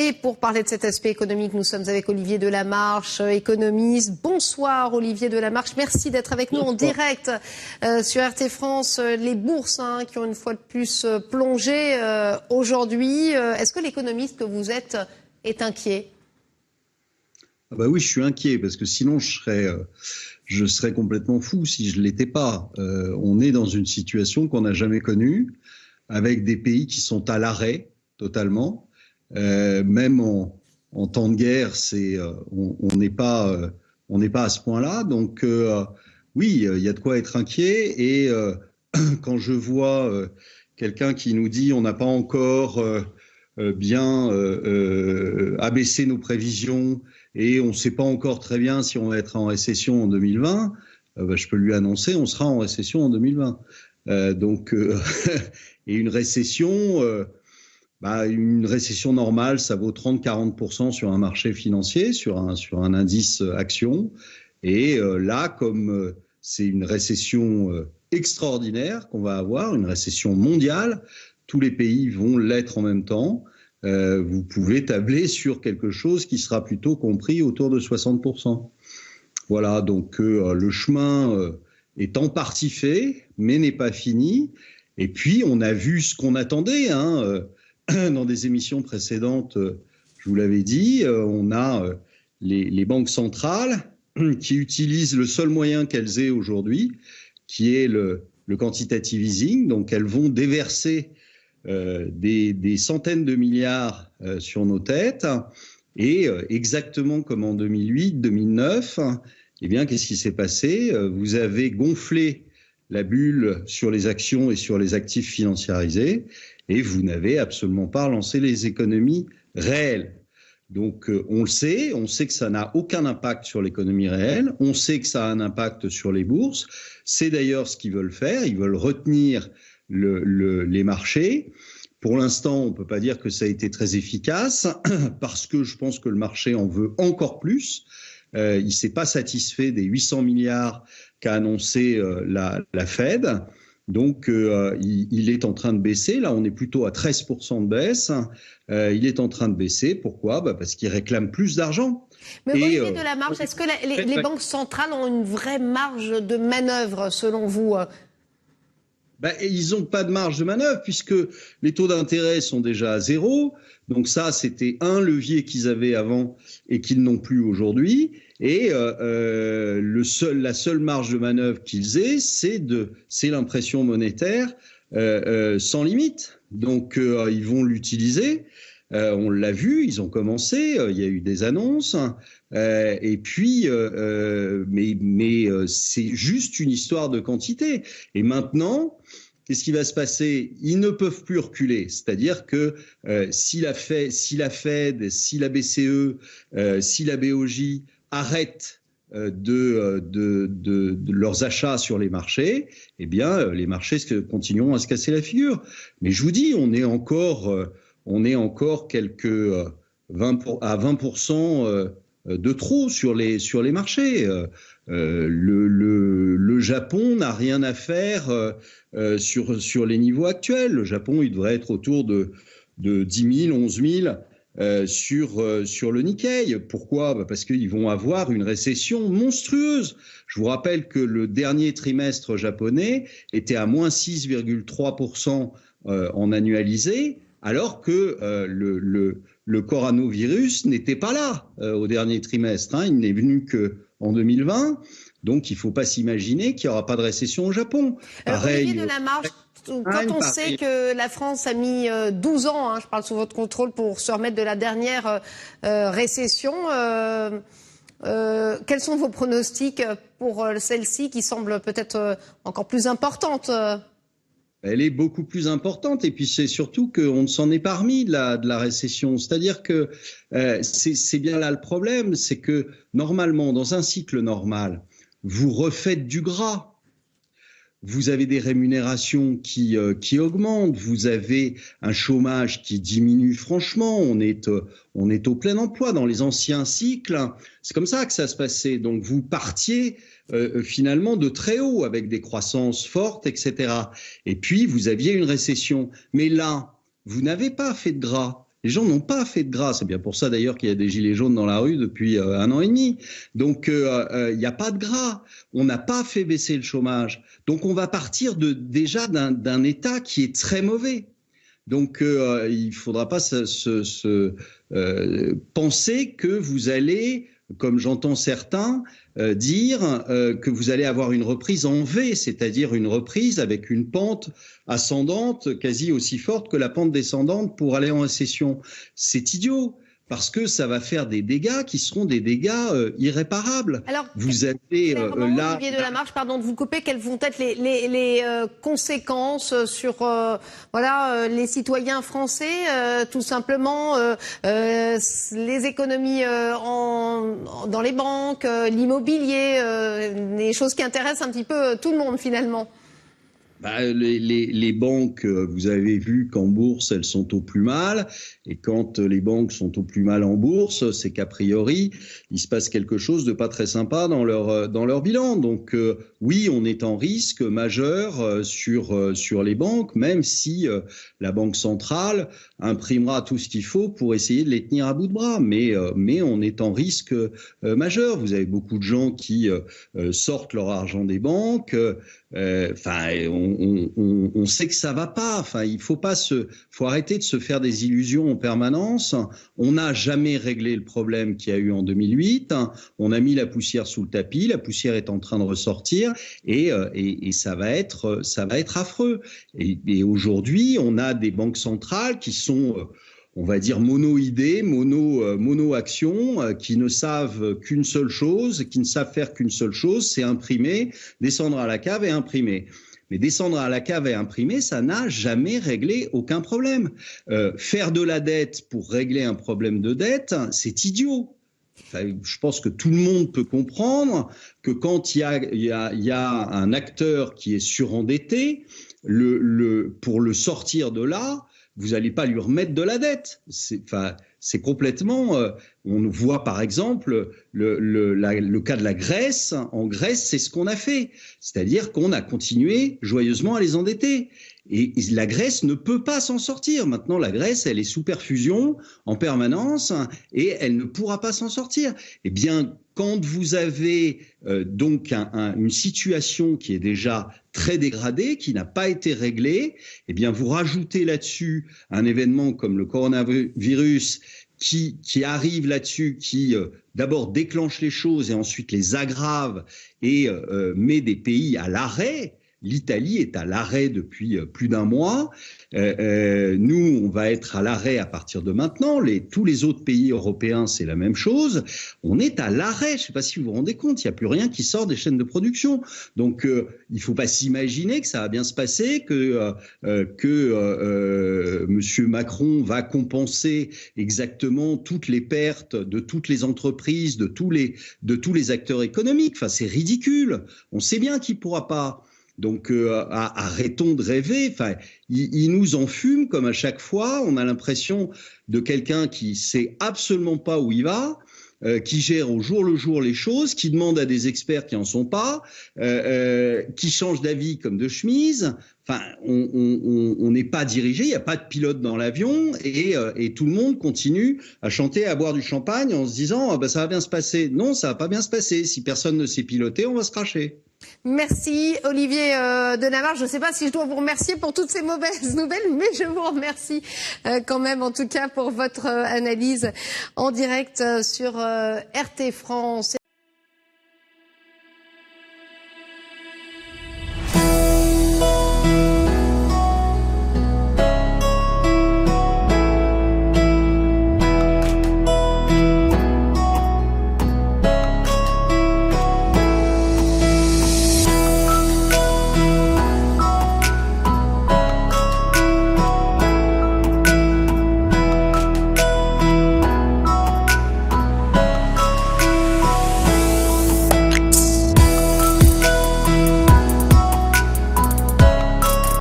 Et pour parler de cet aspect économique, nous sommes avec Olivier Delamarche, économiste. Bonsoir Olivier Delamarche, merci d'être avec nous en direct sur RT France. Les bourses qui ont une fois de plus plongé aujourd'hui. Est-ce que l'économiste que vous êtes est inquiet ? Ah bah oui, je suis inquiet parce que sinon je serais complètement fou si je l'étais pas. On est dans une situation qu'on n'a jamais connue, avec des pays qui sont à l'arrêt totalement. Même en temps de guerre, on n'est pas à ce point-là. Donc oui, il y a de quoi être inquiet. Et quand je vois quelqu'un qui nous dit on n'a pas encore bien abaissé nos prévisions et on ne sait pas encore très bien si on va être en récession en 2020, je peux lui annoncer on sera en récession en 2020. Et une récession. Une récession normale, ça vaut 30-40% sur un marché financier, sur un indice action. Et là, comme c'est une récession extraordinaire qu'on va avoir, une récession mondiale, tous les pays vont l'être en même temps. Vous pouvez tabler sur quelque chose qui sera plutôt compris autour de 60%. Voilà, donc le chemin est en partie fait, mais n'est pas fini. Et puis, on a vu ce qu'on attendait, dans des émissions précédentes, je vous l'avais dit, on a les banques centrales qui utilisent le seul moyen qu'elles aient aujourd'hui, qui est le quantitative easing. Donc, elles vont déverser des centaines de milliards sur nos têtes. Et exactement comme en 2008-2009, eh bien, qu'est-ce qui s'est passé ? Vous avez gonflé la bulle sur les actions et sur les actifs financiarisés, et vous n'avez absolument pas relancé les économies réelles. Donc on sait que ça n'a aucun impact sur l'économie réelle, on sait que ça a un impact sur les bourses, c'est d'ailleurs ce qu'ils veulent faire, ils veulent retenir les marchés. Pour l'instant, on ne peut pas dire que ça a été très efficace, parce que je pense que le marché en veut encore plus. Il ne s'est pas satisfait des 800 milliards qu'a annoncé la Fed. Donc, il est en train de baisser. Là, on est plutôt à 13% de baisse. Il est en train de baisser. Pourquoi ? Parce qu'il réclame plus d'argent. Mais Olivier Delamarche, est-ce que les banques centrales ont une vraie marge de manœuvre, selon vous ? Ils n'ont pas de marge de manœuvre puisque les taux d'intérêt sont déjà à zéro. Donc ça, c'était un levier qu'ils avaient avant et qu'ils n'ont plus aujourd'hui. Et la seule marge de manœuvre qu'ils aient, c'est l'impression monétaire sans limite. Donc ils vont l'utiliser. On l'a vu, ils ont commencé. Il y a eu des annonces. Mais c'est juste une histoire de quantité. Et maintenant, qu'est-ce qui va se passer ? Ils ne peuvent plus reculer. C'est-à-dire que si la Fed, si la BCE, si la BOJ arrêtent de leurs achats sur les marchés, eh bien, les marchés continueront à se casser la figure. Mais je vous dis, on est encore quelques 20% de trop sur les marchés. Le Japon n'a rien à faire sur les niveaux actuels. Le Japon, il devrait être autour de 10 000, 11 000 sur le Nikkei. Pourquoi ? Parce qu'ils vont avoir une récession monstrueuse. Je vous rappelle que le dernier trimestre japonais était à moins 6,3% en annualisé, alors que le coronavirus n'était pas là au dernier trimestre. Il n'est venu qu'en 2020. Donc, il ne faut pas s'imaginer qu'il n'y aura pas de récession au Japon. Olivier Delamarche, quand on sait que la France a mis 12 ans, je parle sous votre contrôle, pour se remettre de la dernière récession, quels sont vos pronostics pour celle-ci qui semble peut-être encore plus importante ? Elle est beaucoup plus importante et puis c'est surtout qu'on ne s'en est pas remis de la récession. C'est-à-dire que c'est bien là le problème, c'est que normalement, dans un cycle normal, vous refaites du gras. Vous avez des rémunérations qui augmentent, vous avez un chômage qui diminue franchement, on est au plein emploi dans les anciens cycles. C'est comme ça que ça se passait. Donc vous partiez finalement de très haut avec des croissances fortes, etc. Et puis vous aviez une récession. Mais là, vous n'avez pas fait de gras. Les gens n'ont pas fait de gras. C'est bien pour ça d'ailleurs qu'il y a des gilets jaunes dans la rue depuis 1 an et demi. Donc il n'y a pas de gras. On n'a pas fait baisser le chômage. Donc on va partir déjà d'un état qui est très mauvais. Donc il ne faudra pas penser que vous allez, comme j'entends certains dire, que vous allez avoir une reprise en V, c'est-à-dire une reprise avec une pente ascendante quasi aussi forte que la pente descendante pour aller en récession. C'est idiot. Parce que ça va faire des dégâts qui seront des dégâts irréparables. Alors, vous avez là, Olivier Delamarche, pardon de vous couper, quelles vont être les conséquences sur les citoyens français, tout simplement les économies dans les banques, l'immobilier, des choses qui intéressent un petit peu tout le monde finalement. Les banques, vous avez vu qu'en bourse, elles sont au plus mal. Et quand les banques sont au plus mal en bourse, c'est qu'a priori, il se passe quelque chose de pas très sympa dans leur bilan. Donc oui, on est en risque majeur sur les banques, même si la Banque centrale imprimera tout ce qu'il faut pour essayer de les tenir à bout de bras. Mais on est en risque majeur. Vous avez beaucoup de gens qui sortent leur argent des banques. On sait que ça va pas. Enfin, faut arrêter de se faire des illusions en permanence. On n'a jamais réglé le problème qu'il y a eu en 2008. On a mis la poussière sous le tapis. La poussière est en train de ressortir et ça va être affreux. Et aujourd'hui, on a des banques centrales qui sont on va dire mono-idées, mono-actions, qui ne savent qu'une seule chose, qui ne savent faire qu'une seule chose, c'est imprimer, descendre à la cave et imprimer. Mais descendre à la cave et imprimer, ça n'a jamais réglé aucun problème. Faire de la dette pour régler un problème de dette, c'est idiot. Enfin, je pense que tout le monde peut comprendre que quand il y a un acteur qui est surendetté, pour le sortir de là, vous n'allez pas lui remettre de la dette. C'est complètement. On voit par exemple le cas de la Grèce. En Grèce, c'est ce qu'on a fait, c'est-à-dire qu'on a continué joyeusement à les endetter. Et la Grèce ne peut pas s'en sortir. Maintenant, la Grèce, elle est sous perfusion en permanence et elle ne pourra pas s'en sortir. Eh bien, quand vous avez donc une situation qui est déjà très dégradée, qui n'a pas été réglée, eh bien, vous rajoutez là-dessus un événement comme le coronavirus qui arrive là-dessus, qui d'abord déclenche les choses et ensuite les aggrave et met des pays à l'arrêt. L'Italie est à l'arrêt depuis plus d'1 mois. Nous, on va être à l'arrêt à partir de maintenant. Tous les autres pays européens, c'est la même chose. On est à l'arrêt. Je ne sais pas si vous vous rendez compte, il n'y a plus rien qui sort des chaînes de production. Donc, il ne faut pas s'imaginer que ça va bien se passer, que Monsieur Macron va compenser exactement toutes les pertes de toutes les entreprises, de tous les acteurs économiques. Enfin, c'est ridicule. On sait bien qu'il ne pourra pas. Donc arrêtons de rêver. Enfin, il nous enfume comme à chaque fois. On a l'impression de quelqu'un qui sait absolument pas où il va, qui gère au jour le jour les choses, qui demande à des experts qui en sont pas, qui change d'avis comme de chemise. Enfin, on n'est pas dirigé, il n'y a pas de pilote dans l'avion et tout le monde continue à chanter, à boire du champagne en se disant ça va bien se passer. Non, ça va pas bien se passer. Si personne ne sait piloter, on va se cracher. Merci Olivier Delamarche. Je ne sais pas si je dois vous remercier pour toutes ces mauvaises nouvelles, mais je vous remercie quand même en tout cas pour votre analyse en direct sur RT France.